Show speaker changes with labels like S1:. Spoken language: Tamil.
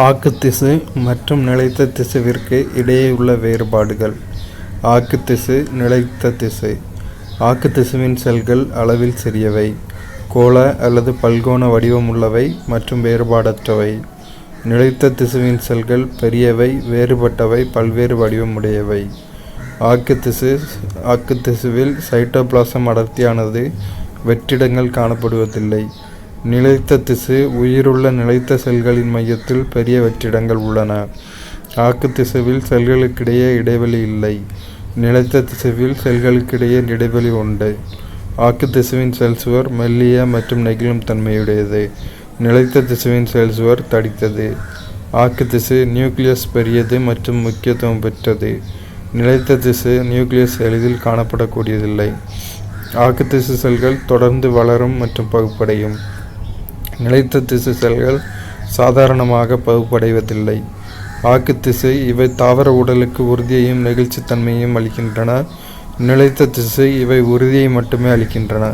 S1: ஆக்குத்திசு மற்றும் நிலைத்த திசுவிற்கு இடையே உள்ள வேறுபாடுகள். ஆக்குத்திசு, நிலைத்த திசு. ஆக்குத்திசுவின் செல்கள் அளவில் சிறியவை, கோள அல்லது பல்கோண வடிவம் உள்ளவை மற்றும் வேறுபாடற்றவை. நிலைத்த திசுவின் செல்கள் பெரியவை, வேறுபட்டவை, பல்வேறு வடிவம் உடையவை. ஆக்குத்திசுவில் சைட்டோபிளாசம் அடர்த்தியானது, வெற்றிடங்கள் காணப்படுவதில்லை. நிலைத்த திசு உயிருள்ள நிலைத்த செல்களின் மையத்தில் பெரிய வெற்றிடங்கள் உள்ளன. ஆக்குத்திசுவில் செல்களுக்கிடையே இடைவெளி இல்லை. நிலைத்த திசுவில் செல்களுக்கிடையே இடைவெளி உண்டு. ஆக்குத்திசுவின் செல் சுவர் மெல்லிய மற்றும் நெகிழும் தன்மையுடையது. நிலைத்த திசுவின் செல் சுவர் தடித்தது. ஆக்குத்திசு நியூக்ளியஸ் பெரியது மற்றும் முக்கியத்துவம் பெற்றது. நிலைத்த திசு நியூக்ளியஸ் எளிதில் காணப்படக்கூடியதில்லை. ஆக்குத்திசு செல்கள் தொடர்ந்து வளரும் மற்றும் பகுப்படையும். நிலைத்த திசு செல்கள் சாதாரணமாக பகுப்படைவதில்லை. ஆக்குத்திசு இவை தாவர உடலுக்கு உறுதியையும் நெகிழ்ச்சித்தன்மையையும் அளிக்கின்றன. நிலைத்த திசு இவை உறுதியை மட்டுமே அளிக்கின்றன.